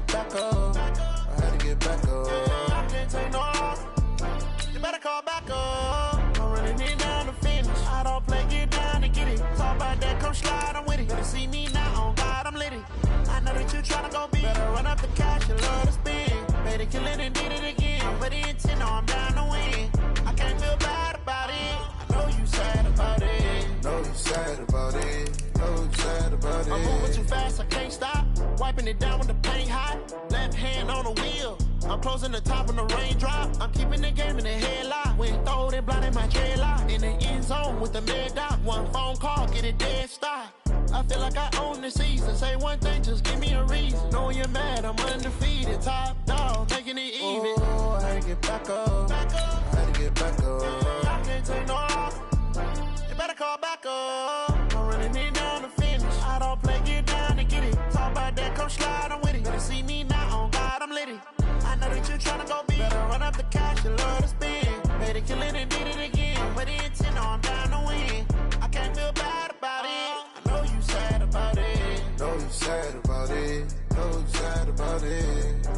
get back up. I had to get back up. I can't take no loss. You better call back up. I'm running it down to finish. I don't play, get down to get it. Talk about that, come slide, I'm with it. Better see me now, on God, I'm lit it. I know that you tryna go big. Better run up the cash, you love to spend. Made it, kill it, and did it again. I put it in 10, now I'm down to win. I can't feel bad about it. I know you sad about it. Know you sad about it. Know you sad about it. I'm moving too fast, I can't stop. Wiping it down with the paint hot. Left hand on the wheel. I'm closing the top when the raindrop. I'm keeping the game in the headlock. When throwed it, blinding my dreadlock. In the end zone with the mid dot. One phone call, get it dead stop. I feel like I own the season. Say one thing, just give me a reason. Knowing you're mad, I'm undefeated. Top dog, taking it even. Oh, I had to get back up. I had to get back up. I can't take no loss. You better call back up. I'm running it down to finish. I don't play, get down to get it. Talk about that, come slide, I'm with it. Better see me now, on God, I'm lit it. I know that you tryna go big. Better run up the cash, you love to spend. Made it, kill it, and did it again. Put it in 10, now I'm down to win. I can't feel bad about it. I know you sad about it. Know you sad about it. Know you sad about it.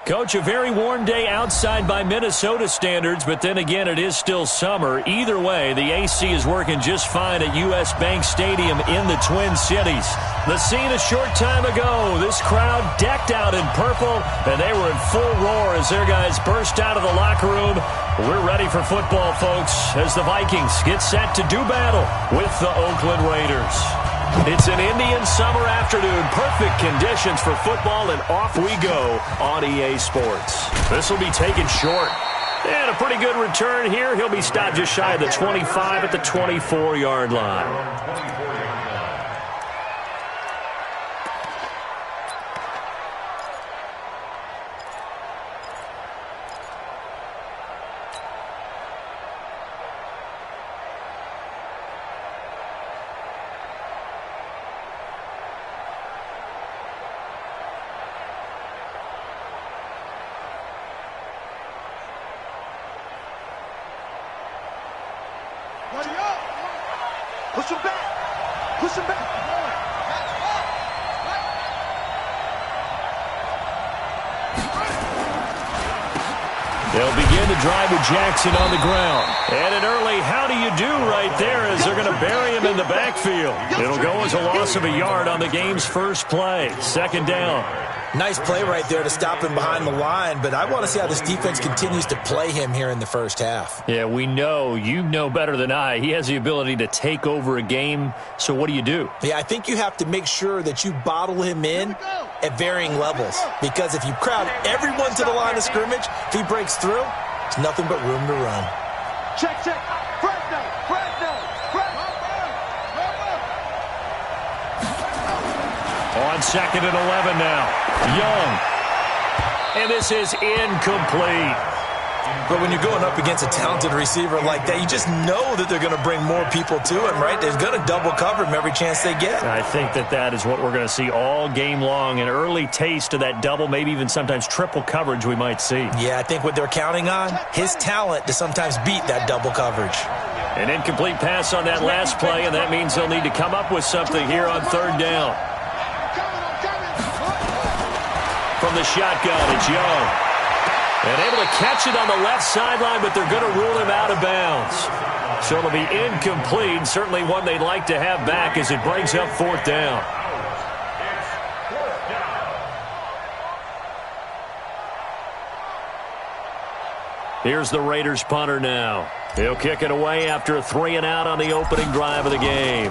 Coach, a very warm day outside by Minnesota standards, but then again, it is still summer. Either way, the AC is working just fine at U.S. Bank Stadium in the Twin Cities. The scene a short time ago, this crowd decked out in purple, and they were in full roar as their guys burst out of the locker room. We're ready for football, folks, as the Vikings get set to do battle with the Oakland Raiders. It's an Indian summer afternoon. Perfect conditions for football, and off we go on EA Sports. This will be taken short. And a pretty good return here. He'll be stopped just shy of the 25 at the 24-yard line. Push him back. Push him back. They'll begin to drive with Jackson on the ground. And an early how do you do right there as they're going to bury him in the backfield. It'll go as a loss of a yard on the game's first play. Second down. Nice play right there to stop him behind the line, but I want to see how this defense continues to play him here in the first half. Yeah, we know. You know better than I. He has the ability to take over a game, so what do? Yeah, I think you have to make sure that you bottle him in at varying levels, because if you crowd everyone to the line of scrimmage, if he breaks through, it's nothing but room to run. Check. Fresno. On second and 11 now. Young. And this is incomplete. But when you're going up against a talented receiver like that, you just know that they're going to bring more people to him, right? They're going to double cover him every chance they get. I think that is what we're going to see all game long. An early taste of that double, maybe even sometimes triple coverage we might see. Yeah, I think what they're counting on, his talent to sometimes beat that double coverage. An incomplete pass on that last play, and that means they'll need to come up with something here on third down. From the shotgun, it's Young. And able to catch it on the left sideline, but they're going to rule him out of bounds. So it'll be incomplete, certainly one they'd like to have back as it brings up fourth down. Here's the Raiders punter now. He'll kick it away after a 3-and-out on the opening drive of the game.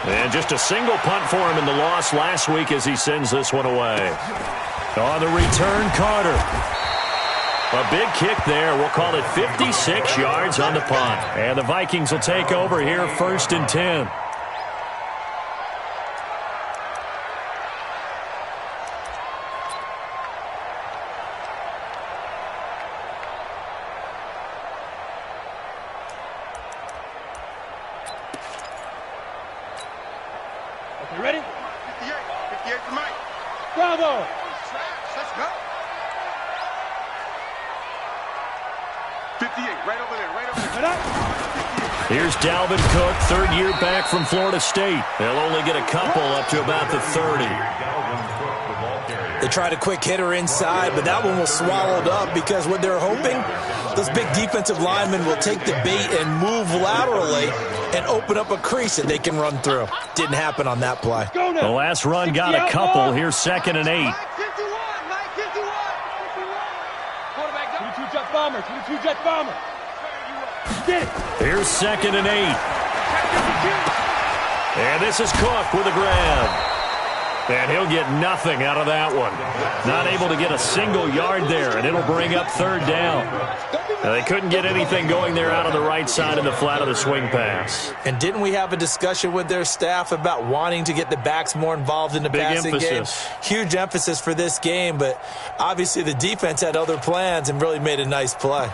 And just a single punt for him in the loss last week as he sends this one away. On the return, Carter. A big kick there. We'll call it 56 yards on the punt. And the Vikings will take over here, 1st and 10. Okay, ready? Bravo. Let's go. 58, right over there, right over there. Here's Dalvin Cook, third year back from Florida State. They'll only get a couple up to about the 30. They tried a quick hitter inside, but that one was swallowed up because what they're hoping, those big defensive linemen will take the bait and move laterally and open up a crease that they can run through. Didn't happen on that play. The last run got a couple. Here's 2nd and 8. Quarterback, 22 Jet Bomber, 22 Jet Bomber. Get it. Here's 2nd and 8. And this is Cook with a grab. And he'll get nothing out of that one. Not able to get a single yard there, and it'll bring up 3rd down. Now, they couldn't get anything going there out on the right side of the flat of the swing pass. And didn't we have a discussion with their staff about wanting to get the backs more involved in the passing game? Huge emphasis for this game, but obviously the defense had other plans and really made a nice play.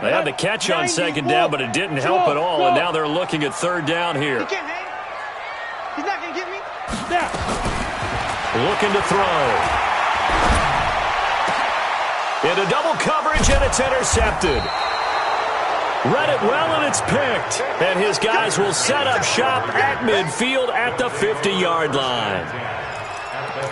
They had the catch on 2nd down, but it didn't help at all, and now they're looking at 3rd down here. He can't hang. He's not going to get me. Now. Looking to throw. Into double coverage, and it's intercepted. Read it well, and it's picked. And his guys will set up shop at midfield at the 50-yard line.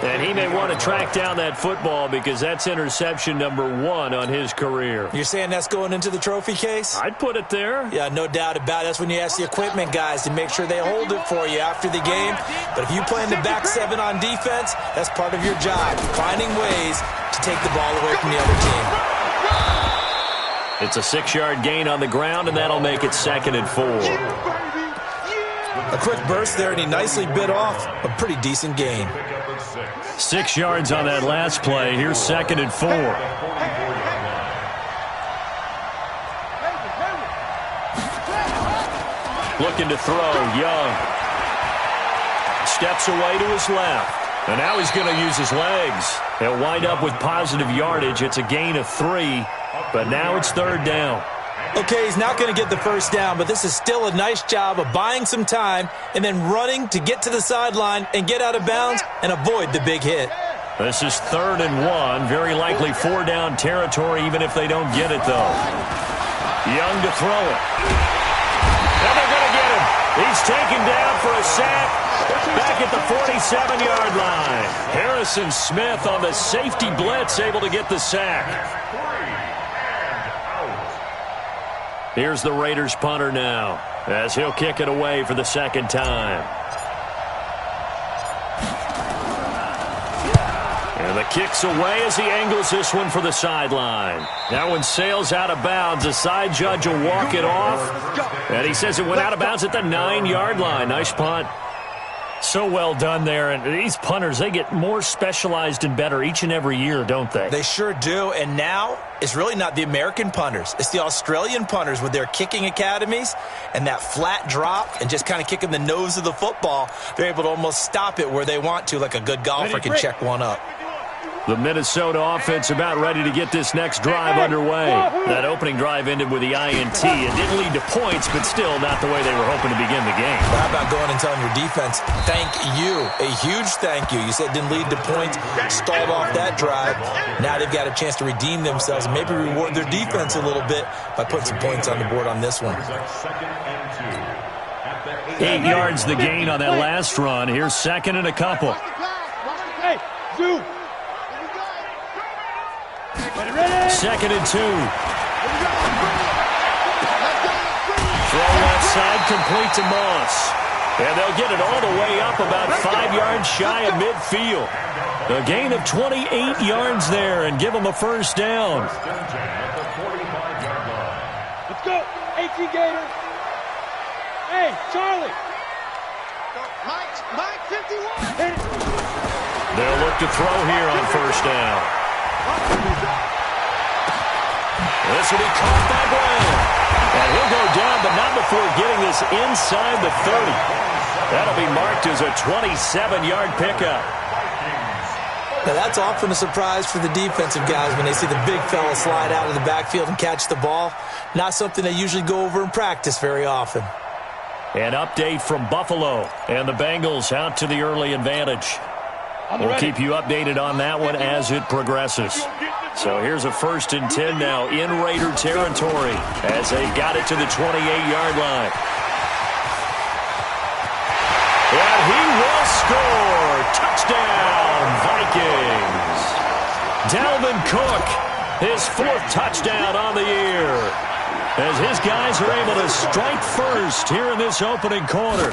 And he may want to track down that football because that's interception number 1 on his career. You're saying that's going into the trophy case? I'd put it there. Yeah, no doubt about it. That's when you ask the equipment guys to make sure they hold it for you after the game. But if you play in the back 7 on defense, that's part of your job, finding ways to take the ball away from the other team. It's a 6-yard gain on the ground, and that'll make it 2nd and 4. A quick burst there, and he nicely bit off a pretty decent gain. 6 yards on that last play. Here's 2nd and 4. Looking to throw, Young. Steps away to his left. And now he's going to use his legs. He'll wind up with positive yardage. It's a gain of 3, but now it's 3rd down. Okay, he's not going to get the first down, but this is still a nice job of buying some time and then running to get to the sideline and get out of bounds and avoid the big hit. This is 3rd and 1. Very likely 4-down territory, even if they don't get it, though. Young to throw it. And they're going to get him. He's taken down for a sack back at the 47-yard line. Harrison Smith on the safety blitz, able to get the sack. Here's the Raiders punter now, as he'll kick it away for the 2nd time. And the kick's away as he angles this one for the sideline. That one sails out of bounds. The side judge will walk it off. And he says it went out of bounds at the 9-yard line. Nice punt. So well done there. And these punters, they get more specialized and better each and every year, don't they? They sure do. And now it's really not the American punters. It's the Australian punters with their kicking academies and that flat drop and just kind of kicking the nose of the football. They're able to almost stop it where they want to, like a good golfer can check one up. The Minnesota offense about ready to get this next drive underway. That opening drive ended with the INT. It didn't lead to points, but still not the way they were hoping to begin the game. How about going and telling your defense, thank you, a huge thank you. You said it didn't lead to points, stalled off that drive. Now they've got a chance to redeem themselves and maybe reward their defense a little bit by putting some points on the board on this one. 8 yards the gain on that last run. Here's 2nd and a couple. Hey, Zoo. 2nd and 2. Throw left side, complete to Moss. And they'll get it all the way up about 5 yards shy of midfield. A gain of 28 yards there and give them a first down. Let's go, 18 Gator. Hey, Charlie. Mike 51. They'll look to throw here on first down. This will be caught by Brown. And he'll go down, but not before getting this inside the 30. That'll be marked as a 27-yard pickup. Now, that's often a surprise for the defensive guys when they see the big fella slide out of the backfield and catch the ball. Not something they usually go over in practice very often. An update from Buffalo, and the Bengals out to the early advantage. We'll keep you updated on that one as it progresses. So here's a 1st and 10 now in Raider territory as they got it to the 28-yard line. And he will score. Touchdown, Vikings. Dalvin Cook, his 4th touchdown on the year, as his guys are able to strike first here in this opening quarter.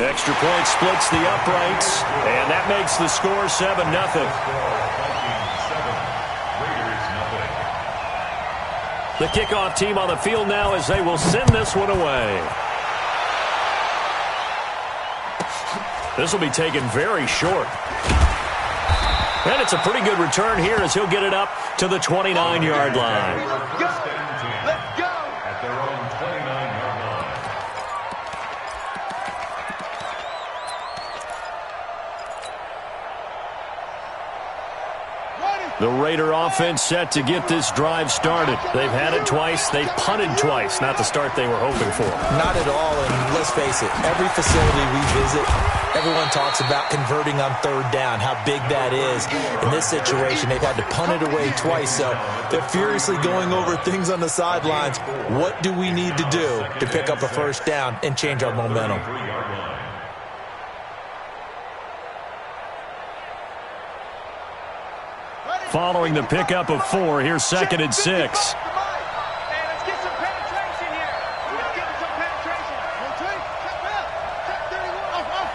Extra point splits the uprights, and that makes the score 7-0. The kickoff team on the field now as they will send this one away. This will be taken very short. And it's a pretty good return here as he'll get it up to the 29-yard line. Let's go! At their own 29-yard line. The Raider offense set to get this drive started. They've had it twice. They've punted twice. Not the start they were hoping for. Not at all, and let's face it, every facility we visit, everyone talks about converting on 3rd down, how big that is. In this situation, they've had to punt it away twice, so they're furiously going over things on the sidelines. What do we need to do to pick up a 1st down and change our momentum? Following the pickup of 4, here's 2nd and 6. Hey, let's get some penetration here. Let's get some penetration. Check 31. Okay,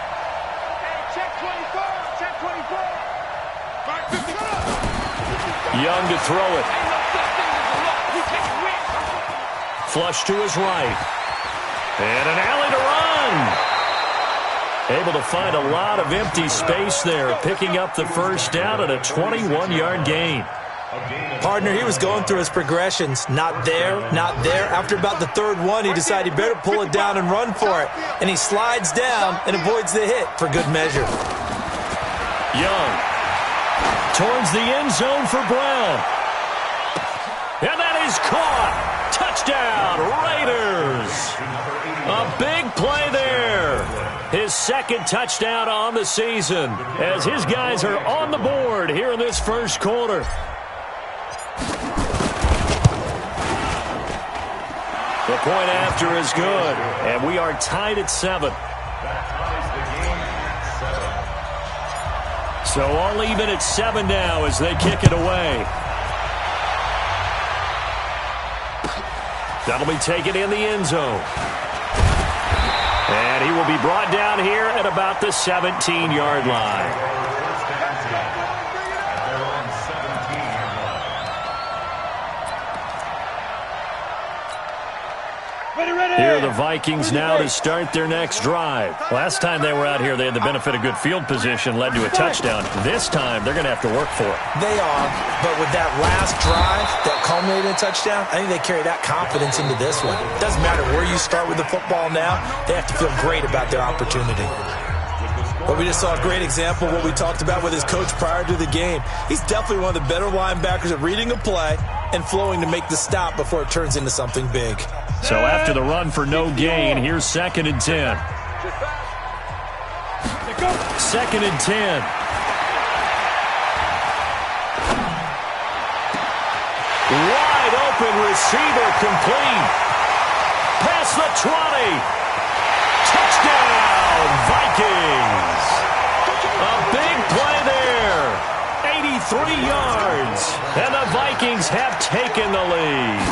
check 24. Check 24. Young to throw it. Ain't no such thing as a look. We take risks. Flush to his right. And an alley to run. Able to find a lot of empty space there, picking up the 1st down at a 21-yard gain. Partner, he was going through his progressions. Not there, not there. After about the 3rd one, he decided he better pull it down and run for it. And he slides down and avoids the hit for good measure. Young towards the end zone for Brown. And that is caught. Touchdown, Raiders. A big play there. His 2nd touchdown on the season as his guys are on the board here in this 1st quarter. The point after is good, and we are tied at 7. So all even at 7 now as they kick it away. That'll be taken in the end zone. And he will be brought down here at about the 17-yard line. Here are the Vikings now to start their next drive. Last time they were out here, they had the benefit of good field position, led to a touchdown. This time, they're going to have to work for it. They are, but with that last drive that culminated in a touchdown, I think they carry that confidence into this one. It doesn't matter where you start with the football now, they have to feel great about their opportunity. But we just saw a great example of what we talked about with his coach prior to the game. He's definitely one of the better linebackers at reading a play and flowing to make the stop before it turns into something big. So after the run for no gain, here's 2nd and 10. 2nd and 10. Wide open receiver complete. Past the 20. Touchdown, Vikings. A big play there. 83 yards. And the Vikings have taken the lead.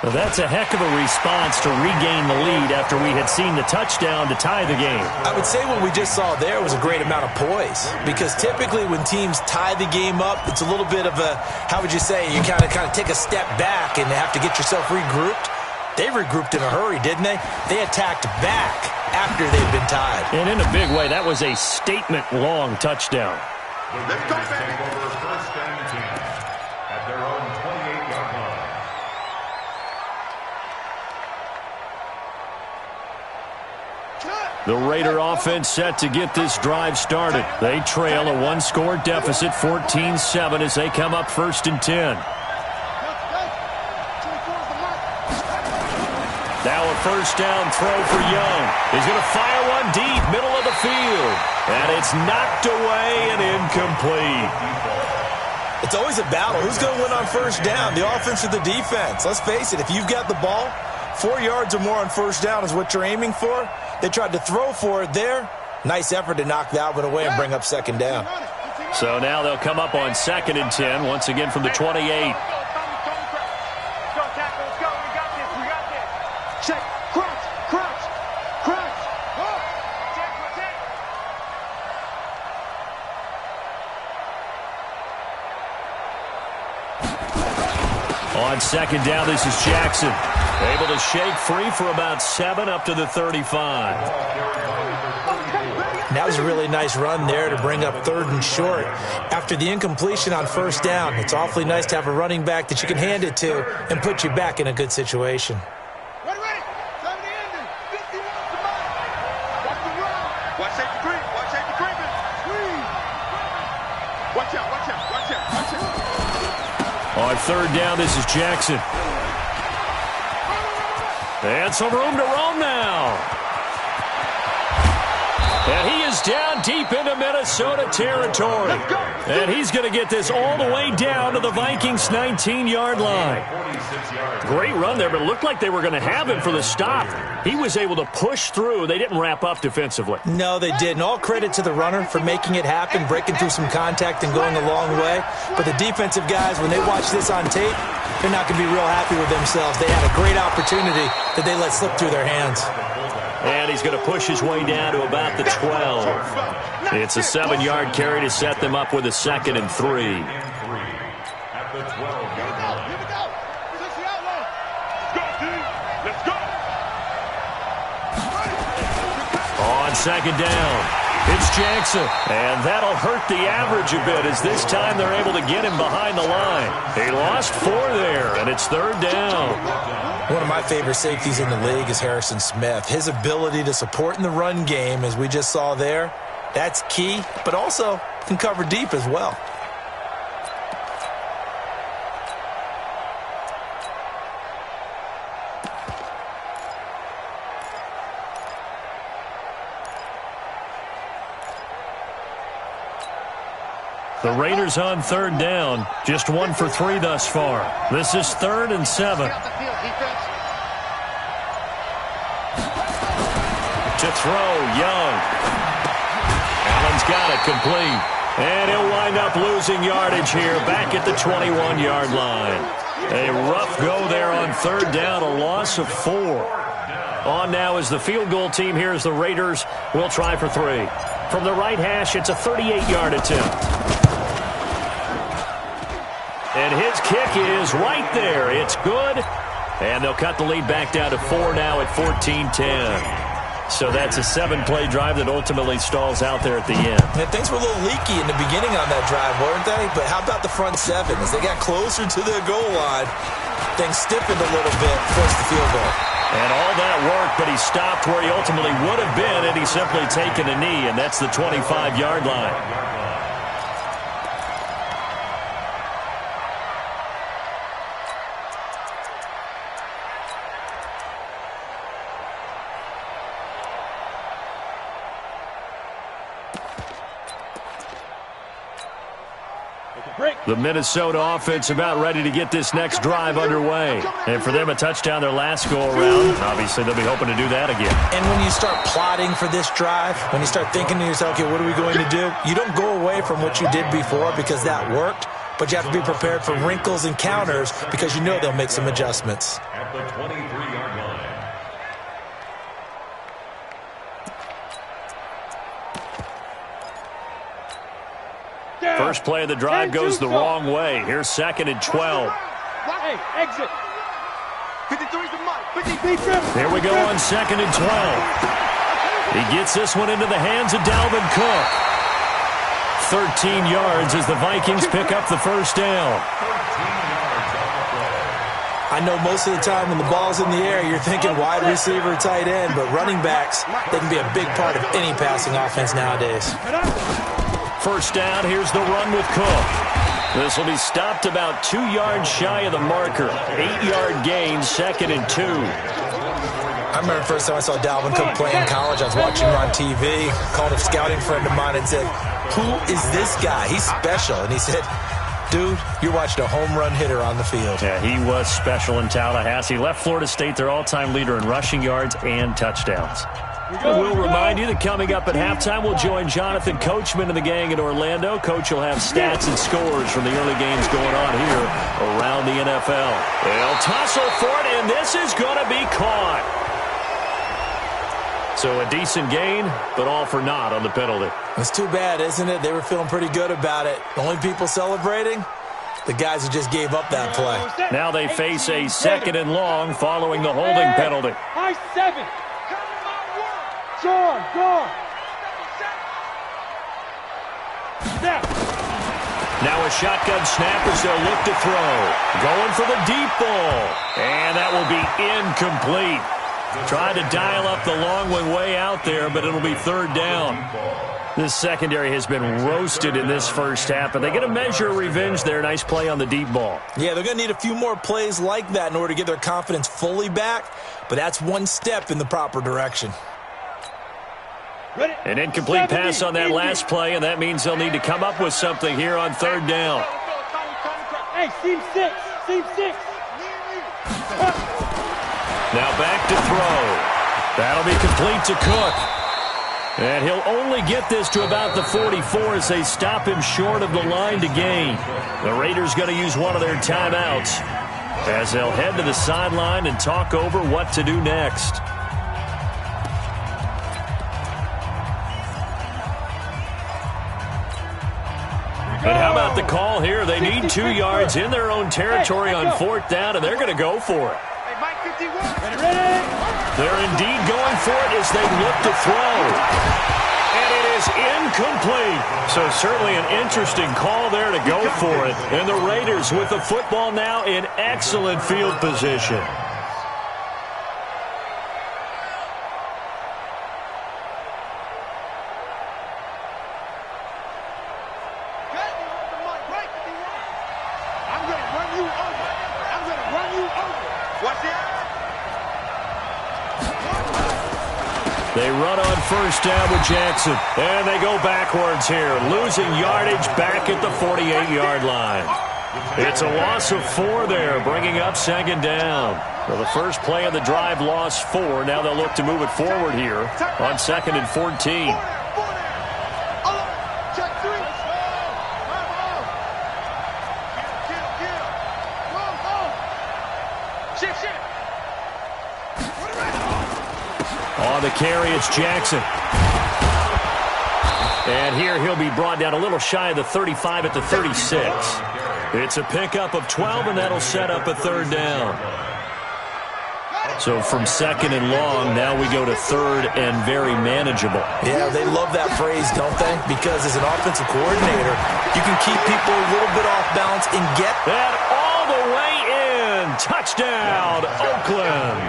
Well, that's a heck of a response to regain the lead after we had seen the touchdown to tie the game. I would say what we just saw there was a great amount of poise, because typically when teams tie the game up, it's a little bit of a, how would you say, you kind of take a step back and have to get yourself regrouped. They regrouped in a hurry, didn't they? They attacked back after they'd been tied. And in a big way, that was a statement-long touchdown. Let's go, baby. Over 1st and 10 at their own 28-yard line. The Raider offense set to get this drive started. They trail a one-score deficit, 14-7, as they come up 1st and 10. Now a first down throw for Young. He's going to fire one deep, middle of the field. And it's knocked away and incomplete. It's always a battle. Who's going to win on first down, the offense or the defense? Let's face it, if you've got the ball, 4 yards or more on first down is what you're aiming for. They tried to throw for it there. Nice effort to knock that one away and bring up second down. So now they'll come up on 2nd and 10, once again from the 28. Check. Crouch. On 2nd down, this is Jackson. Able to shake free for about 7 up to the 35. That was a really nice run there to bring up 3rd and short. After the incompletion on first down, it's awfully nice to have a running back that you can hand it to and put you back in a good situation. On 3rd down, this is Jackson. And some room to roam now. And he is down deep into Minnesota territory. And he's going to get this all the way down to the Vikings' 19-yard line. Great run there, but it looked like they were going to have him for the stop. He was able to push through. They didn't wrap up defensively. No, they didn't. All credit to the runner for making it happen, breaking through some contact and going a long way. But the defensive guys, when they watch this on tape, they're not going to be real happy with themselves. They had a great opportunity that they let slip through their hands. And he's going to push his way down to about the 12. It's a 7-yard carry to set them up with a 2nd and 3. At the 12-yard line. On 2nd down, it's Jackson. And that'll hurt the average a bit as this time they're able to get him behind the line. He lost 4 there, and it's 3rd down. One of my favorite safeties in the league is Harrison Smith. His ability to support in the run game, as we just saw there, that's key, but also can cover deep as well. The Raiders on 3rd down, just 1 for 3 thus far. This is 3rd and 7. To throw, Young. Allen's got it complete. And he'll wind up losing yardage here back at the 21-yard line. A rough go there on 3rd down, a loss of 4. On now is the field goal team here as the Raiders will try for 3. From the right hash, it's a 38-yard attempt. And his kick is right there. It's good. And they'll cut the lead back down to 4 now at 14-10. So that's a 7-play drive that ultimately stalls out there at the end. And things were a little leaky in the beginning on that drive, weren't they? But how about the front 7? As they got closer to the goal line, things stiffened a little bit, forced the field goal. And all that worked, but he stopped where he ultimately would have been, and he's simply taken a knee, and that's the 25-yard line. The Minnesota offense about ready to get this next drive underway. And for them, a touchdown their last go-around. Obviously, they'll be hoping to do that again. And when you start plotting for this drive, when you start thinking to yourself, okay, what are we going to do? You don't go away from what you did before because that worked, but you have to be prepared for wrinkles and counters because you know they'll make some adjustments. At the 23-yard line. First play of the drive goes the wrong way. Here's 2nd and 12. Hey, exit. 53's the mark. Here we go on 2nd and 12. He gets this one into the hands of Dalvin Cook. 13 yards as the Vikings pick up the first down. 13 yards on the play. I know most of the time when the ball's in the air, you're thinking wide receiver, tight end, but running backs, they can be a big part of any passing offense nowadays. First down, here's the run with Cook. This will be stopped about 2 yards shy of the marker. 8-yard gain, 2nd and 2. I remember the first time I saw Dalvin Cook play in college. I was watching him on TV, called a scouting friend of mine and said, "Who is this guy? He's special." And he said, "Dude, you're watching a home run hitter on the field." Yeah, he was special in Tallahassee. Left Florida State their all-time leader in rushing yards and touchdowns. We'll remind you that coming up at halftime, we'll join Jonathan Coachman and the gang in Orlando. Coach will have stats and scores from the early games going on here around the NFL. They'll tussle for it, and this is going to be caught. So a decent gain, but all for naught on the penalty. It's too bad, isn't it? They were feeling pretty good about it. The only people celebrating, the guys who just gave up that play. Now they face a 2nd and long following the holding penalty. High 7. John. Snap. Now a shotgun snap as they'll look to throw. Going for the deep ball. And that will be incomplete. Tried to dial up the long one way out there, but it'll be 3rd down. This secondary has been roasted in this first half, but they get a measure of revenge there. Nice play on the deep ball. Yeah, they're going to need a few more plays like that in order to get their confidence fully back, but that's one step in the proper direction. An incomplete pass on that last play, and that means they'll need to come up with something here on 3rd down. Hey, seam 6. Now back to throw. That'll be complete to Cook. And he'll only get this to about the 44 as they stop him short of the line to gain. The Raiders going to use one of their timeouts as they'll head to the sideline and talk over what to do next. And how about the call here? They need 2 yards in their own territory on 4th down, and they're going to go for it. They're indeed going for it as they look to throw. And it is incomplete. So certainly an interesting call there to go for it. And the Raiders with the football now in excellent field position. They run on 1st down with Jackson. And they go backwards here, losing yardage back at the 48-yard line. It's a loss of 4 there, bringing up 2nd down. Well, the first play of the drive lost 4. Now they'll look to move it forward here on 2nd and 14. On the carry, it's Jackson. And here he'll be brought down a little shy of the 35 at the 36. It's a pickup of 12, and that'll set up a 3rd down. So from 2nd and long, now we go to 3rd and very manageable. Yeah, they love that phrase, don't they? Because as an offensive coordinator, you can keep people a little bit off balance and get that all the way in. Touchdown, Oakland.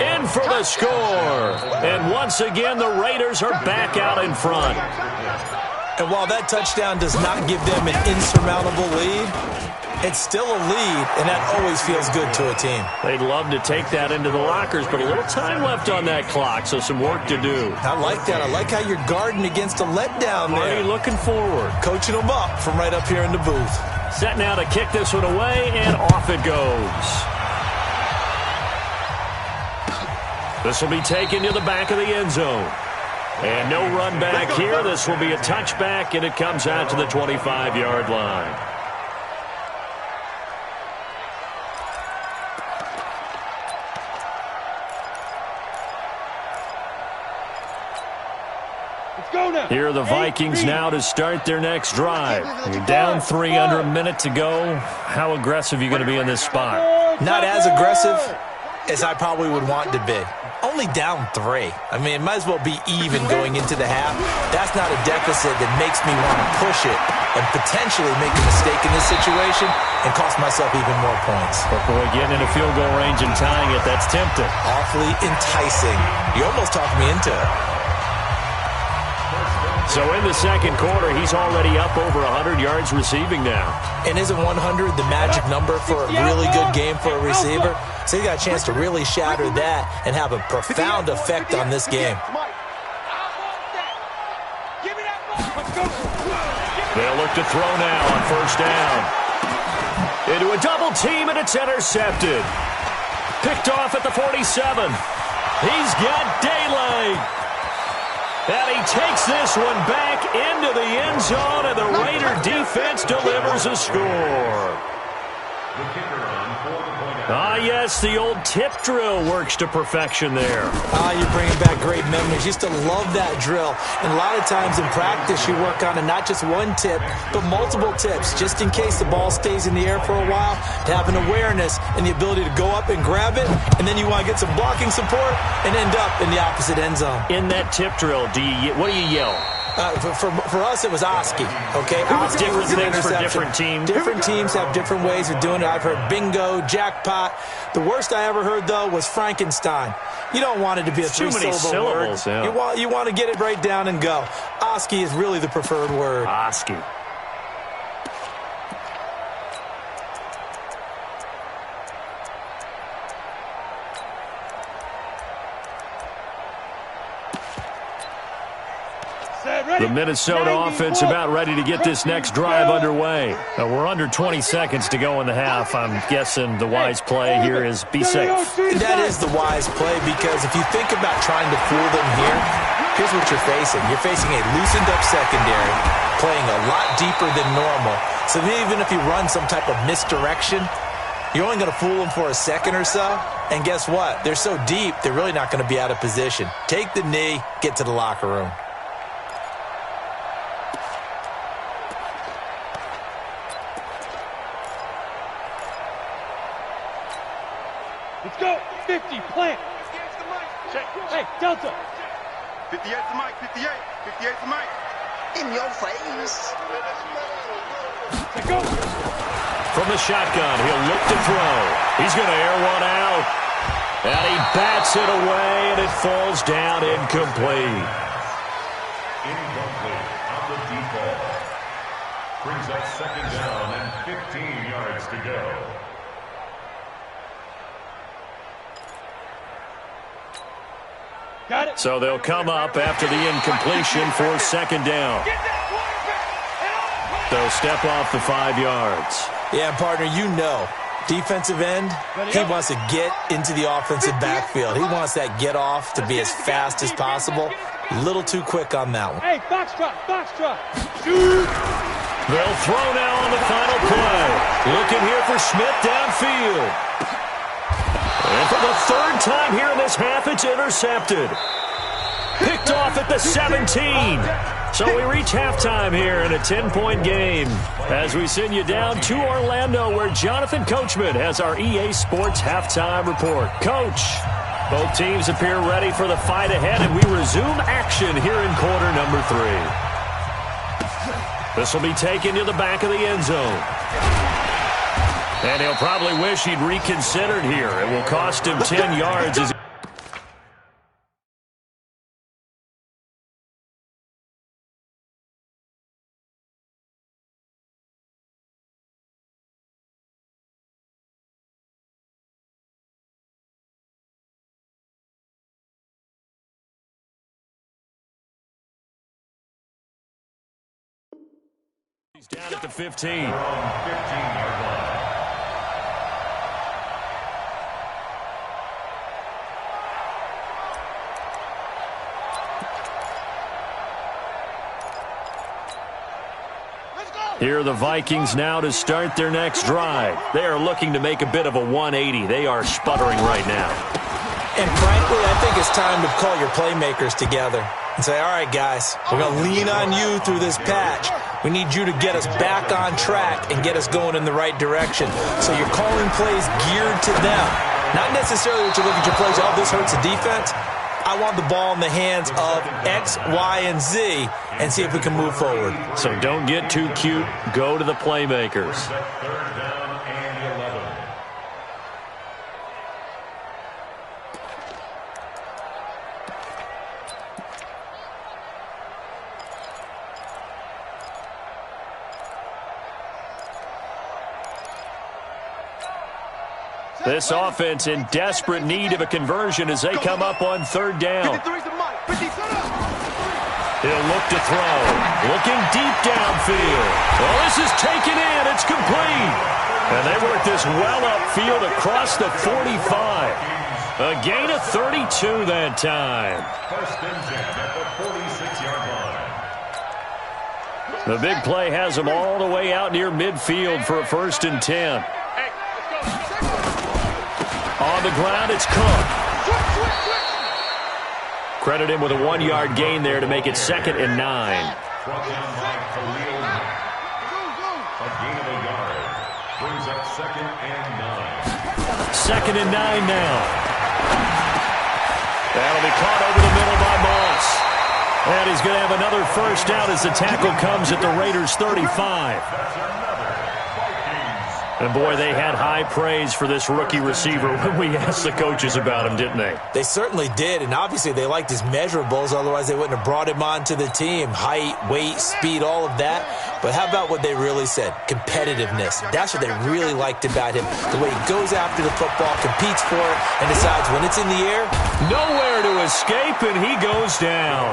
In for the score. And once again, the Raiders are back out in front. And while that touchdown does not give them an insurmountable lead, it's still a lead, and that always feels good to a team. They'd love to take that into the lockers, but a little time left on that clock, so some work to do. I like that. I like how you're guarding against a letdown there. Marty looking forward. Coaching them up from right up here in the booth. Set now to kick this one away, and off it goes. This will be taken to the back of the end zone. And no run back here. This will be a touchback, and it comes out to the 25-yard line. Here are the Vikings now to start their next drive. You're down 3 under a minute to go. How aggressive are you going to be in this spot? Not as aggressive as I probably would want to be. Only down 3. I mean, it might as well be even going into the half. That's not a deficit that makes me want to push it and potentially make a mistake in this situation and cost myself even more points. But boy, getting in a field goal range and tying it, that's tempting. Awfully enticing. You almost talked me into it. So in the second quarter, he's already up over 100 yards receiving now. And isn't 100 the magic number for a really good game for a receiver? So you got a chance to really shatter that and have a profound effect on this game. They'll look to throw now on first down. Into a double team, and it's intercepted. Picked off at the 47. He's got daylight. And he takes this one back into the end zone, and the Raider defense delivers a score. The kicker on for the point out. Ah, yes, the old tip drill works to perfection there. You're bringing back great memories. Used to love that drill. And a lot of times in practice, you work on it, not just one tip, but multiple tips, just in case the ball stays in the air for a while, to have an awareness and the ability to go up and grab it, and then you want to get some blocking support and end up in the opposite end zone. In that tip drill, what do you yell? For us, it was Oski, okay? Oski Different was an things for interception. different teams. Different teams have different ways of doing it. I've heard bingo, jackpot. The worst I ever heard, though, was Frankenstein. You don't want it to be a Too many three-syllable word. syllables, yeah. You want to get it right down and go. Oski is really the preferred word. Oski. The Minnesota offense about ready to get this next drive underway. We're under 20 seconds to go in the half. I'm guessing the wise play here is be safe. That is the wise play, because if you think about trying to fool them here, here's what you're facing. You're facing a loosened up secondary, playing a lot deeper than normal. So even if you run some type of misdirection, you're only going to fool them for a second or so. And guess what? They're so deep, they're really not going to be out of position. Take the knee, get to the locker room. Let's go. 50, plant. Check. Hey, Delta. 58 to Mike, 58. 58 to Mike. In your face. Let's go. From the shotgun, he'll look to throw. He's going to air one out. And he bats it away, and it falls down incomplete. Incomplete on the deep ball. Brings up second down and 15 yards to go. Got it. So they'll come up after the incompletion for second down. They'll step off the 5 yards. Yeah, partner, you know, defensive end, he wants to get into the offensive backfield. He wants that get off to be as fast as possible. A little too quick on that one. Hey, foxtrot, foxtrot. Shoot. They'll throw now on the final play. Looking here for Smith downfield. And for the third time here in this half, it's intercepted. Picked off at the 17. So we reach halftime here in a 10-point game as we send you down to Orlando, where Jonathan Coachman has our EA Sports halftime report. Coach, both teams appear ready for the fight ahead, and we resume action here in quarter number 3. This will be taken to the back of the end zone. And he'll probably wish he'd reconsidered here. It will cost him 10 yards as he's down at the 15. From 15-yard line. Here are the Vikings now to start their next drive. They are looking to make a bit of a 180. They are sputtering right now. And frankly, I think it's time to call your playmakers together and say, all right, guys, we're going to lean on you through this patch. We need you to get us back on track and get us going in the right direction. So you're calling plays geared to them. Not necessarily that you look at your plays, oh, this hurts the defense. I want the ball in the hands of X, Y, and Z and see if we can move forward. So don't get too cute. Go to the playmakers. Third down and 11. This offense in desperate need of a conversion as they come up on third down. He'll look to throw. Looking deep downfield. Well, this is taken in. It's complete. And they work this well upfield across the 45. A gain of 32 that time. First and 10 at the 46-yard line. The big play has them all the way out near midfield for a first and 10. On the ground, it's Cook. Credit him with a 1-yard gain there to make it 2nd and 9. Brought down by Khalil Mack. A gain of a yard. Brings up 2nd and 9. 2nd and 9 now. That'll be caught over the middle by Moss. And he's going to have another first down as the tackle comes at the Raiders' 35. And, boy, they had high praise for this rookie receiver when we asked the coaches about him, didn't they? They certainly did, and obviously they liked his measurables. Otherwise, they wouldn't have brought him onto the team. Height, weight, speed, all of that. But how about what they really said? Competitiveness. That's what they really liked about him. The way he goes after the football, competes for it, and decides when it's in the air. Nowhere to escape, and he goes down.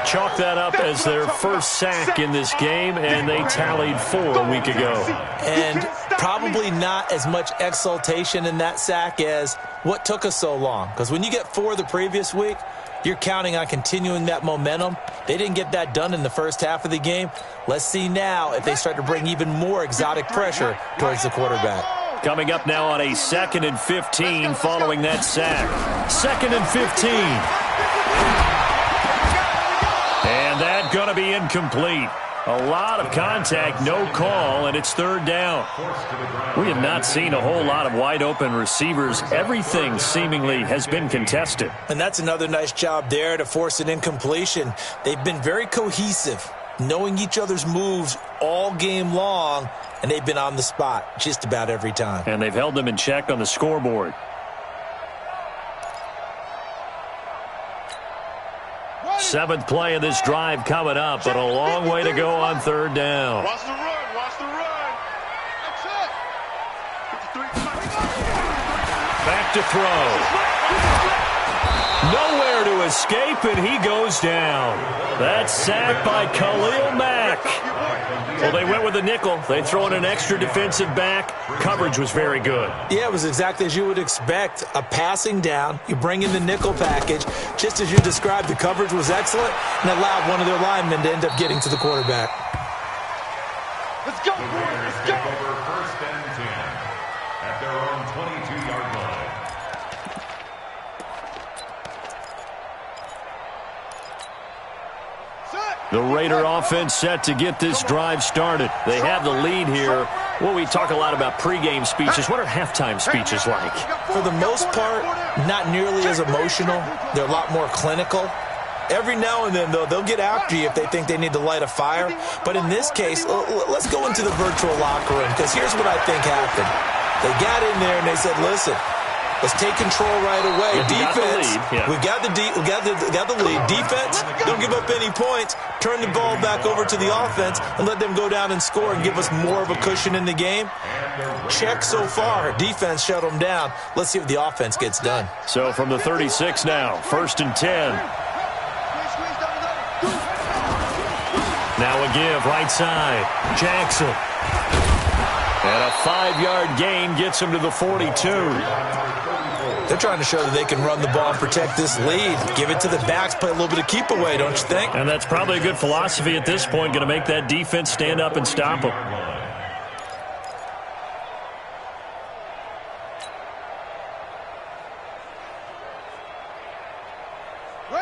Chalk that up as their first sack in this game, and they tallied 4 a week ago. And probably not as much exultation in that sack as what took us so long. Because when you get 4 the previous week, you're counting on continuing that momentum. They didn't get that done in the first half of the game. Let's see now if they start to bring even more exotic pressure towards the quarterback. Coming up now on a 2nd and 15 following that sack. 2nd and 15. And that's going to be incomplete. A lot of contact, no call, and it's 3rd down. We have not seen a whole lot of wide-open receivers. Everything seemingly has been contested. And that's another nice job there to force an incompletion. They've been very cohesive, knowing each other's moves all game long, and they've been on the spot just about every time. And they've held them in check on the scoreboard. Seventh play of this drive coming up, but a long way to go on 3rd down. Watch the run. Watch the run. Back to throw. Nowhere to escape, and he goes down. That's sacked by Khalil Mack. Well, they went with a nickel. They throw in an extra defensive back. Coverage was very good. Yeah, it was exactly as you would expect. A passing down. You bring in the nickel package. Just as you described, the coverage was excellent and allowed one of their linemen to end up getting to the quarterback. Let's go. The Raiders take over 1st and 10 at their own 22-yard line. The Raider offense set to get this drive started. They have the lead here. Well, we talk a lot about pregame speeches. What are halftime speeches like? For the most part, not nearly as emotional. They're a lot more clinical. Every now and then, though, they'll get after you if they think they need to light a fire. But in this case, let's go into the virtual locker room, because here's what I think happened. They got in there and they said, listen, let's take control right away. Defense, we got the lead. Defense, don't give up any points. Turn the ball back over to the offense and let them go down and score and give us more of a cushion in the game. Check so far. Defense shut them down. Let's see if the offense gets done. So from the 36 now, 1st and 10. Now a give, right side. Jackson. And a 5-yard gain gets him to the 42. They're trying to show that they can run the ball and protect this lead. Give it to the backs, play a little bit of keep away, don't you think? And that's probably a good philosophy at this point, going to make that defense stand up and stop them.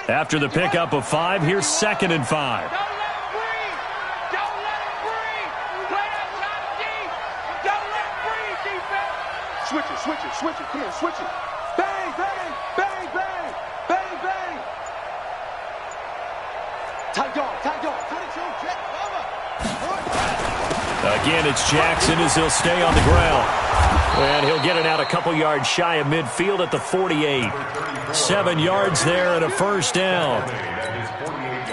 After the pickup of 5, here's 2nd and 5. Switch it. Come on, switch it. Bang, bang, bang, bang, bang, bang. Tight dog. Again, it's Jackson as he'll stay on the ground. And he'll get it out a couple yards shy of midfield at the 48. 7 yards there and a first down.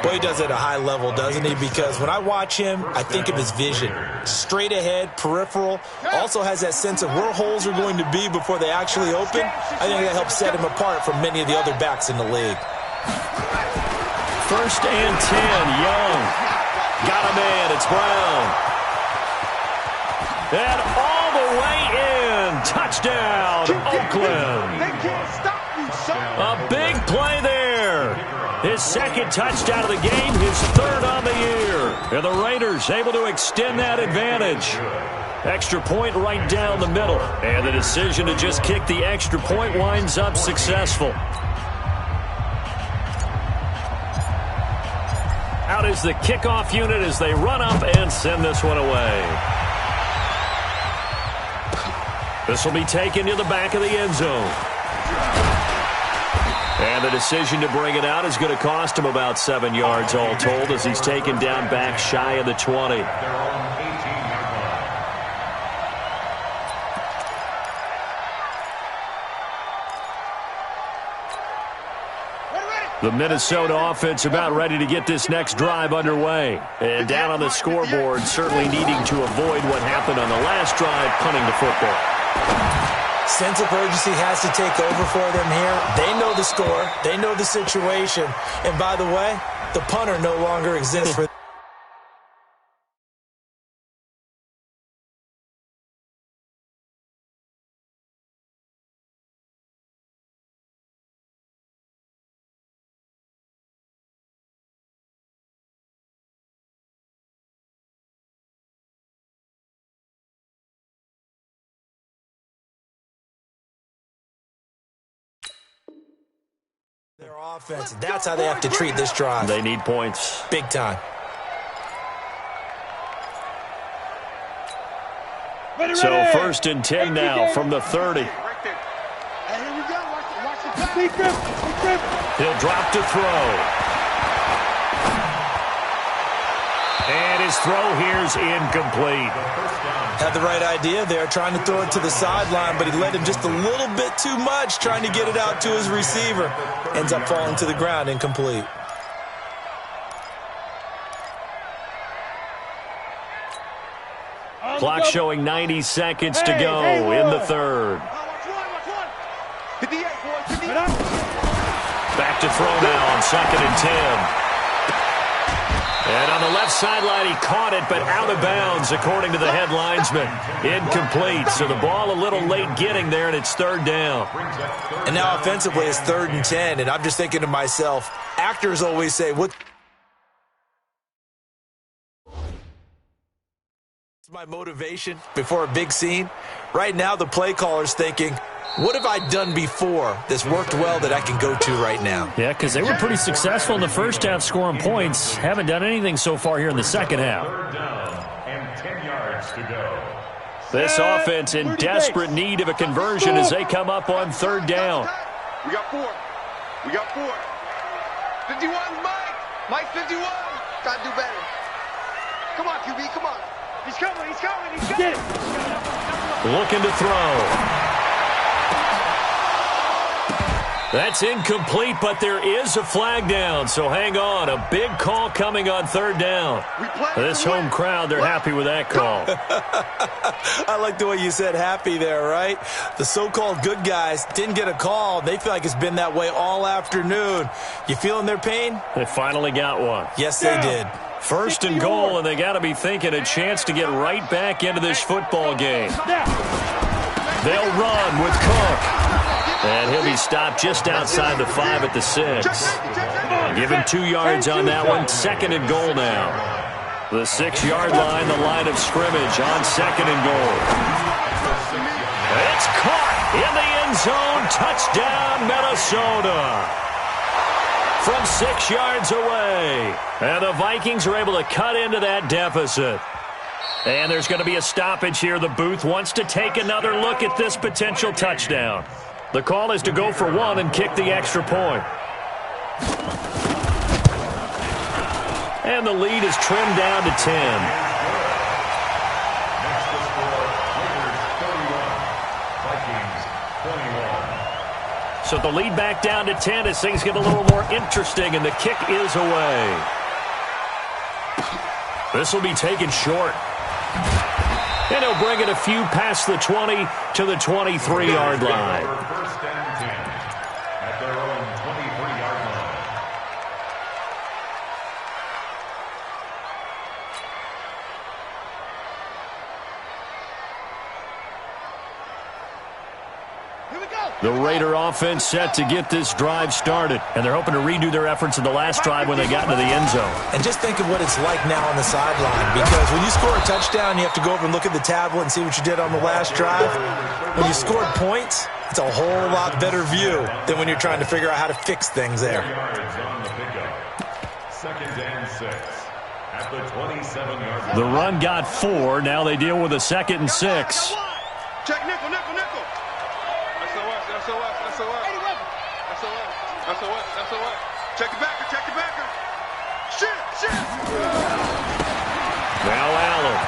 Boy, he does it at a high level, doesn't he? Because when I watch him, I think of his vision. Straight ahead, peripheral. Also has that sense of where holes are going to be before they actually open. I think that helps set him apart from many of the other backs in the league. First and 10, Young. Got a man, it's Brown. And all the way in. Touchdown, Oakland. They can't stop you, son. A big play there. His second touchdown of the game, his third on the year. And the Raiders able to extend that advantage. Extra point right down the middle. And the decision to just kick the extra point winds up successful. Out is the kickoff unit as they run up and send this one away. This will be taken to the back of the end zone. And the decision to bring it out is going to cost him about 7 yards all told as he's taken down back shy of the 20. The Minnesota offense about ready to get this next drive underway. And down on the scoreboard, certainly needing to avoid what happened on the last drive, punting the football. Sense of urgency has to take over for them here. They know the score. They know the situation. And by the way, the punter no longer exists for their offense. That's how they have to treat this drive. They need points. Big time. So first and 10 now from the 30. He'll drop to throw. And his throw here's incomplete. Had the right idea there, trying to throw it to the sideline, but he led him just a little bit too much, trying to get it out to his receiver. Ends up falling to the ground, incomplete. Clock showing 90 seconds to go in the third. Back to throw now on 2nd and 10. And on the left sideline, he caught it, but out of bounds, according to the head linesman. Incomplete, so the ball a little late getting there, and it's 3rd down. And now offensively, it's 3rd and 10, and I'm just thinking to myself, actors always say, what's my motivation before a big scene? Right now, the play caller's thinking, what have I done before that's worked well that I can go to right now? Yeah, because they were pretty successful in the first half scoring points. Haven't done anything so far here in the second half. 3rd down and 10 yards to go. This offense in desperate need of a conversion as they come up on 3rd down. We got 4. 51, Mike. Mike, 51. Gotta do better. Come on, QB, come on. He's coming. Get it. Looking to throw. That's incomplete, but there is a flag down, so hang on. A big call coming on 3rd down. This home crowd, they're happy with that call. I like the way you said happy there, right? The so-called good guys didn't get a call. They feel like it's been that way all afternoon. You feeling their pain? They finally got one. Yes, they did. 1st and goal, and they got to be thinking a chance to get right back into this football game. They'll run with Cook. And he'll be stopped just outside the 5 at the 6. Give him 2 yards on that one. 2nd and goal now. The 6-yard line, the line of scrimmage on 2nd and goal. It's caught in the end zone. Touchdown, Minnesota. From 6 yards away. And the Vikings are able to cut into that deficit. And there's going to be a stoppage here. The booth wants to take another look at this potential touchdown. The call is to go for one and kick the extra point. And the lead is trimmed down to 10. So the lead back down to 10 as things get a little more interesting, and the kick is away. This will be taken short. And he'll bring it a few past the 20 to the 23-yard line. First and 10 at their own 23-yard line. The Raider offense set to get this drive started, and they're hoping to redo their efforts in the last drive when they got into the end zone. And just think of what it's like now on the sideline, because when you score a touchdown, you have to go over and look at the tablet and see what you did on the last drive. When you scored points, it's a whole lot better view than when you're trying to figure out how to fix things there. On the pickup. Second and 6 at the 27-yard line. The run got 4. Now they deal with a 2nd and 6. Check nickel, nickel, nickel. SOS. Check the backer. Shit. Now Allen.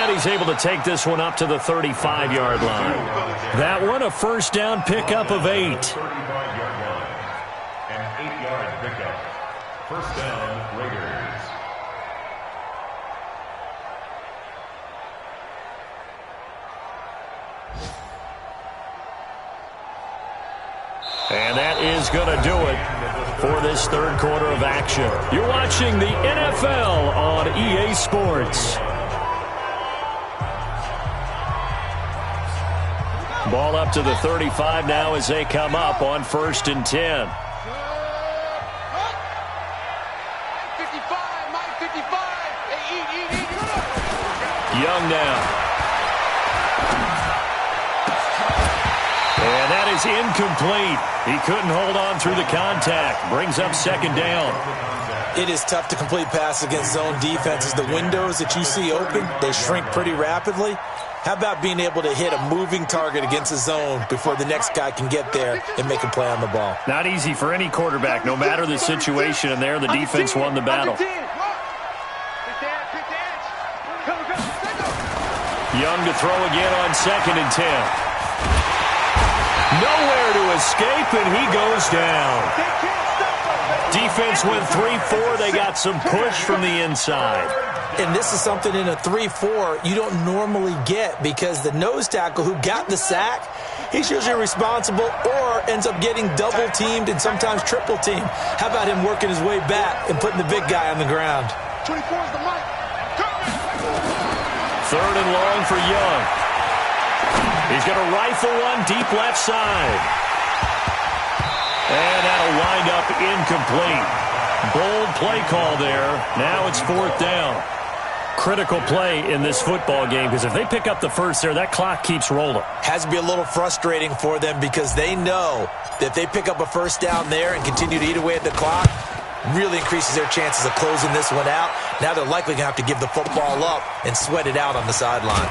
And he's able to take this one up to the 35-yard line. That one a first down pickup of 8. 35-yard line. An 8-yard pickup. First down, Raiders. And that is going to do it for this third quarter of action. You're watching the NFL on EA Sports. Ball up to the 35 now as they come up on 1st and 10. 55. Young now. And that is incomplete. He couldn't hold on through the contact. Brings up 2nd down. It is tough to complete passes against zone defenses. The windows that you see open, they shrink pretty rapidly. How about being able to hit a moving target against the zone before the next guy can get there and make a play on the ball? Not easy for any quarterback, no matter the situation, and there the defense won the battle. Young to throw again on 2nd and 10. Nowhere to escape, and he goes down. Defense went 3-4. They got some push from the inside. And this is something in a 3-4 you don't normally get, because the nose tackle who got the sack, he's usually responsible or ends up getting double-teamed and sometimes triple-teamed. How about him working his way back and putting the big guy on the ground? 24 is the mic. 3rd and long for Young. He's going to rifle one deep left side. And that'll wind up incomplete. Bold play call there. Now it's 4th down. Critical play in this football game, because if they pick up the first there, that clock keeps rolling. Has to be a little frustrating for them, because they know that if they pick up a first down there and continue to eat away at the clock, really increases their chances of closing this one out. Now they're likely going to have to give the football up and sweat it out on the sideline.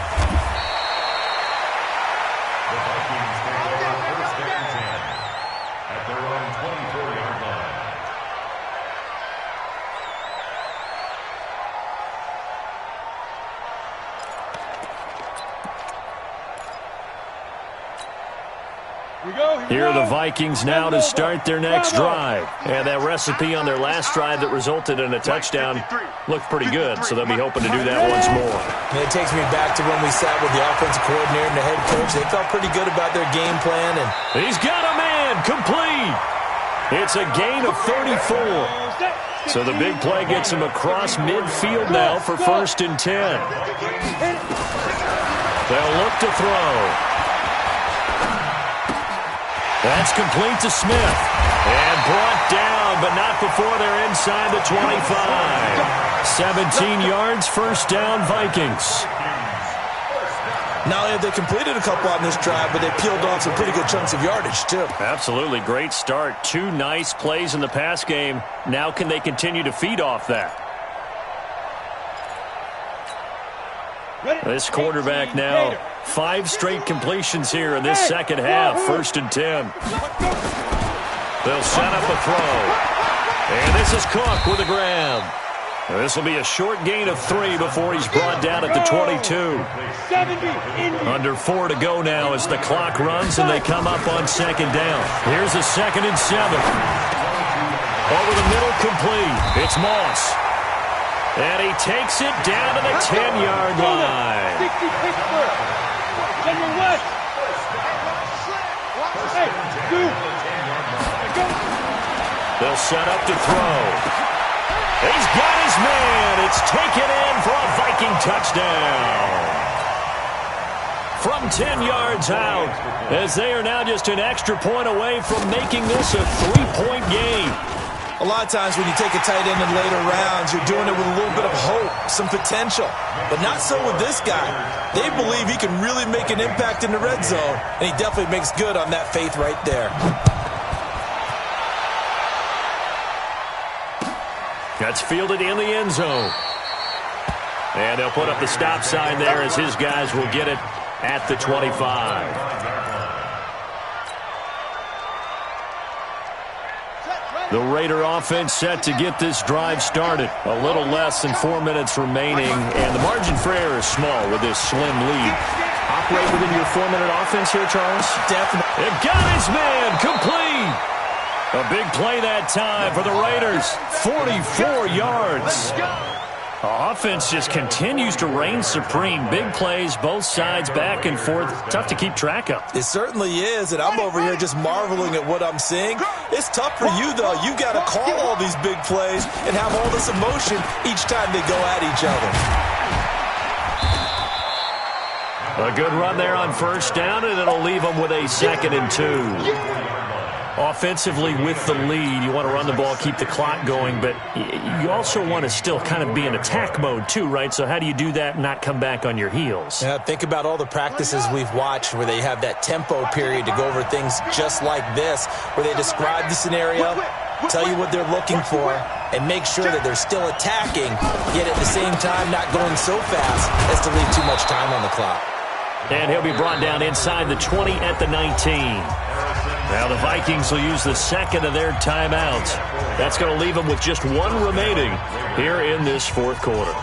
Here are the Vikings now to start their next drive. And that recipe on their last drive that resulted in a touchdown looked pretty good, so they'll be hoping to do that once more. And it takes me back to when we sat with the offensive coordinator and the head coach. They felt pretty good about their game plan. And he's got a man complete. It's a gain of 34. So the big play gets him across midfield now for 1st and 10. They'll look to throw. That's complete to Smith. And brought down, but not before they're inside the 25. 17 yards, 1st down, Vikings. Not only have they completed a couple on this drive, but they peeled off some pretty good chunks of yardage, too. Absolutely. Great start. 2 nice plays in the pass game. Now can they continue to feed off that? This quarterback now, 5 straight completions here in this second half. 1st and 10. They'll set up a throw. And this is Cook with a grab. This will be a short gain of 3 before he's brought down at the 22. Under 4 to go now as the clock runs and they come up on 2nd down. Here's a 2nd and 7. Over the middle, complete. It's Moss. And he takes it down to the 10-yard line. They'll set up to throw. He's got his man. It's taken in for a Viking touchdown. From 10 yards out, as they are now just an extra point away from making this a 3-point game. A lot of times when you take a tight end in later rounds, you're doing it with a little bit of hope, some potential. But not so with this guy. They believe he can really make an impact in the red zone, and he definitely makes good on that faith right there. That's fielded in the end zone. And they'll put up the stop sign there as his guys will get it at the 25. The Raider offense set to get this drive started. A little less than 4 minutes remaining, and the margin for error is small with this slim lead. Operate within your 4-minute offense here, Charles? Definitely. It got his man complete. A big play that time for the Raiders. 44 yards. The offense just continues to reign supreme. Big plays, both sides, back and forth. Tough to keep track of. It certainly is, and I'm over here just marveling at what I'm seeing. It's tough for you, though. You got to call all these big plays and have all this emotion each time they go at each other. A good run there on 1st down, and it'll leave them with a 2nd and 2. Offensively with the lead, you want to run the ball, keep the clock going, but you also want to still kind of be in attack mode too, right? So how do you do that and not come back on your heels? Yeah, think about all the practices we've watched where they have that tempo period to go over things just like this, where they describe the scenario, tell you what they're looking for, and make sure that they're still attacking, yet at the same time not going so fast as to leave too much time on the clock. And he'll be brought down inside the 20 at the 19. Now the Vikings will use the 2nd of their timeouts. That's going to leave them with just 1 remaining here in this 4th quarter.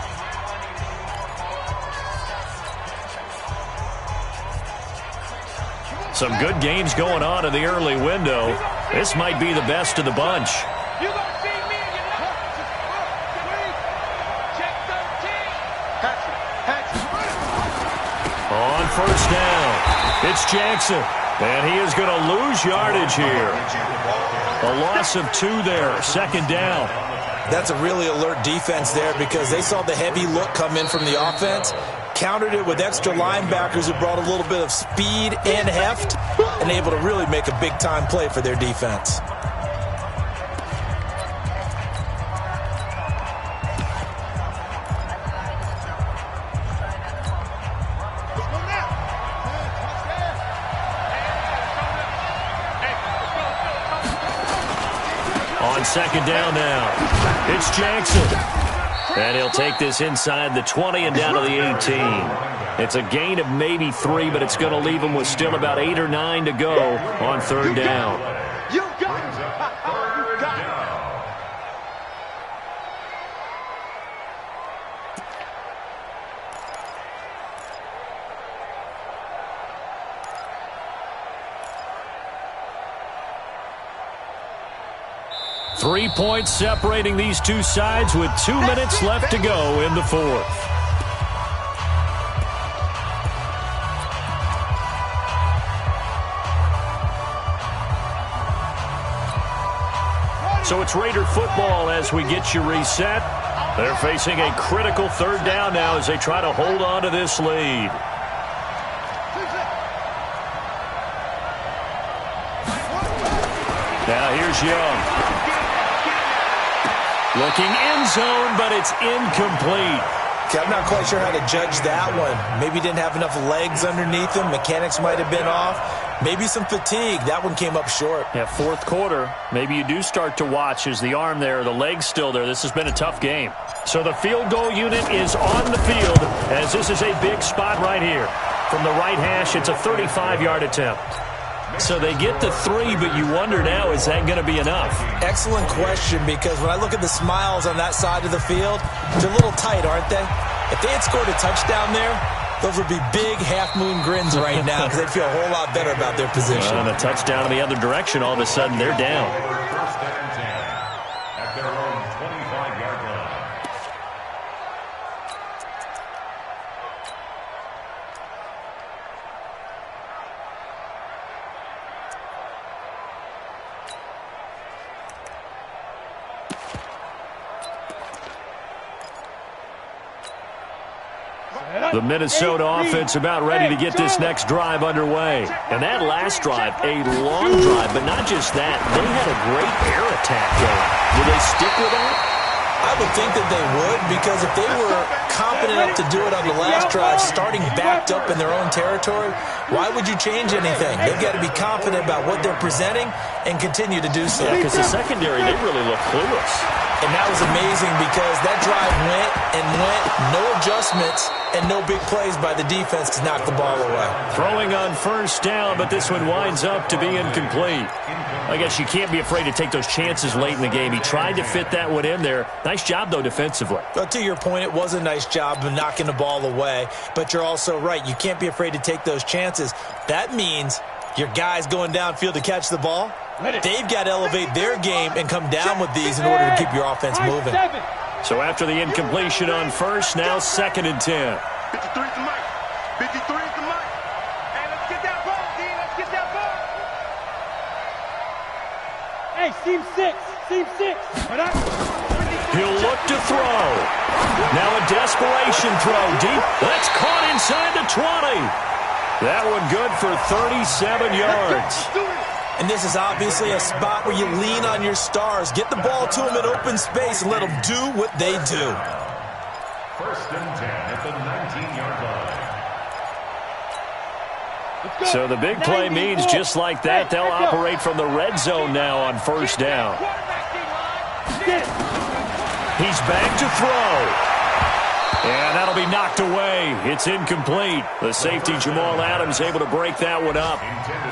Some good games going on in the early window. This might be the best of the bunch. On 1st down, it's Jackson. And he is going to lose yardage here. A loss of 2 there, 2nd down. That's a really alert defense there because they saw the heavy look come in from the offense, countered it with extra linebackers who brought a little bit of speed and heft, and able to really make a big-time play for their defense. On 2nd down now, it's Jackson. And he'll take this inside the 20 and down to the 18. It's a gain of maybe 3, but it's going to leave him with still about 8 or 9 to go on 3rd down. You got it. You got it. 3 points separating these two sides with 2 minutes left to go in the 4th. So it's Raider football as we get you reset. They're facing a critical 3rd down now as they try to hold on to this lead. Now here's Young. Looking end zone, but it's incomplete. Okay, I'm not quite sure how to judge that one. Maybe didn't have enough legs underneath him. Mechanics might have been off. Maybe some fatigue. That one came up short. Yeah, fourth quarter, maybe you do start to watch as the arm there, the leg's still there. This has been a tough game. So the field goal unit is on the field as this is a big spot right here. From the right hash, it's a 35-yard attempt. So they get the 3, but you wonder now, is that going to be enough? Excellent question, because when I look at the smiles on that side of the field, they're a little tight, aren't they? If they had scored a touchdown there, those would be big half-moon grins right now because they'd feel a whole lot better about their position. And a touchdown in the other direction, all of a sudden they're down. First and 10 at their own 25-yard line. The Minnesota offense about ready to get this next drive underway. And that last drive, a long drive, but not just that. They had a great air attack going. Will they stick with that? I would think that they would, because if they were confident enough to do it on the last drive, starting backed up in their own territory, why would you change anything? They've got to be confident about what they're presenting and continue to do so. Yeah, because the secondary, they really look clueless. And that was amazing because that drive went and went, no adjustments, and no big plays by the defense to knock the ball away. Throwing on first down, but this one winds up to be incomplete. I guess you can't be afraid to take those chances late in the game. He tried to fit that one in there. Nice job, though, defensively. Well, to your point, it was a nice job of knocking the ball away, but you're also right. You can't be afraid to take those chances. That means your guys going downfield to catch the ball, they've got to elevate their game and come down with these in order to keep your offense moving. So after the incompletion on first, now 2nd and 10. 53 is the mic. 53 is the mic. Hey, let's get that ball, D. Let's get that ball. Hey, seam 6. Seam 6. He'll look to throw. Now a desperation throw deep. That's caught inside the 20. That one good for 37 yards. And this is obviously a spot where you lean on your stars. Get the ball to them in open space and let them do what they do. First and 10 at the 19-yard line. So the big play means just like that, they'll operate from the red zone now on first down. He's back to throw. And that'll be knocked away. It's incomplete. The safety, Jamal Adams, able to break that one up.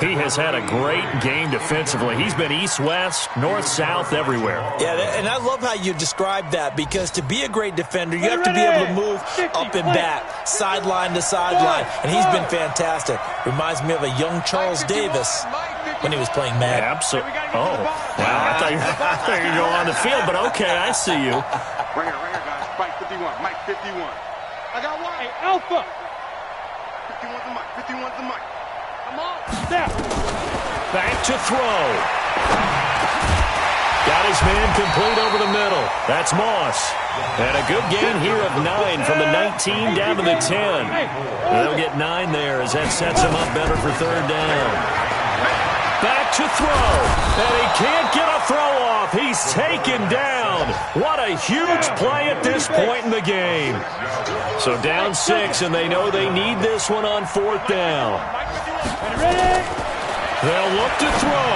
He has had a great game defensively. He's been east-west, north-south, everywhere. Yeah, and I love how you describe that, because to be a great defender, you have to be able to move up and back, sideline to sideline, and he's been fantastic. Reminds me of a young Charles Davis when he was playing Madden. Absolutely. Oh, wow. I thought you were going to go on the field, but okay, I see you. Right here, guys. Mike 51. Mike 51. I got one. Hey, Alpha. 51's the mic. 51's the mic. Come on. Step. Back to throw. Got his man complete over the middle. That's Moss. And a good gain here of 9 from the 19 down to the 10. They'll get 9 there as that sets him up better for third down. Back to throw. And he can't get a throw off. He's taken down. What a huge play at this point in the game. So down 6, and they know they need this one on fourth down. They'll look to throw.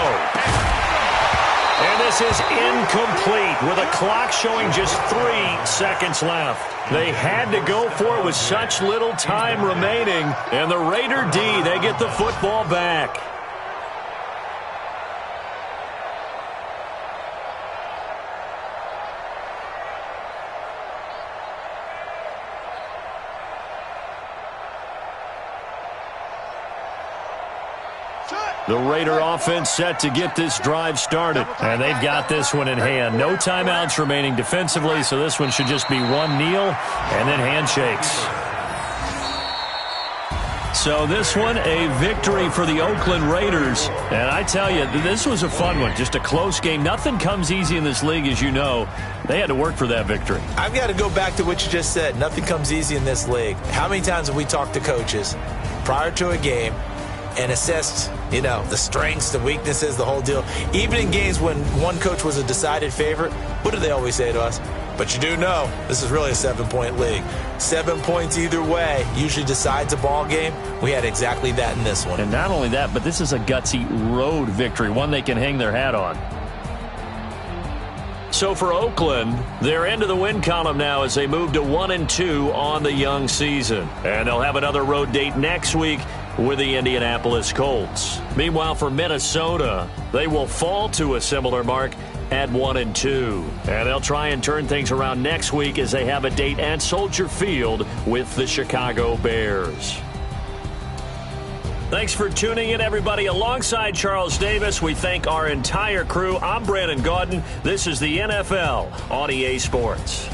And this is incomplete with a clock showing just 3 seconds left. They had to go for it with such little time remaining. And the Raider D, they get the football back. The Raider offense set to get this drive started, and they've got this one in hand. No timeouts remaining defensively, so this one should just be one kneel and then handshakes. So this one, a victory for the Oakland Raiders. And I tell you, this was a fun one, just a close game. Nothing comes easy in this league, as you know. They had to work for that victory. I've got to go back to what you just said. Nothing comes easy in this league. How many times have we talked to coaches prior to a game and assessed, the strengths, the weaknesses, the whole deal? Even in games when one coach was a decided favorite, what do they always say to us? But you do know this is really a 7-point league. 7 points either way usually decides a ball game. We had exactly that in this one. And not only that, but this is a gutsy road victory, one they can hang their hat on. So for Oakland, they're into the win column now as they move to 1-2 on the young season. And they'll have another road date next week with the Indianapolis Colts. Meanwhile, for Minnesota, they will fall to a similar mark at 1-2. And they'll try and turn things around next week as they have a date at Soldier Field with the Chicago Bears. Thanks for tuning in, everybody. Alongside Charles Davis, we thank our entire crew. I'm Brandon Gaudin. This is the NFL on EA Sports.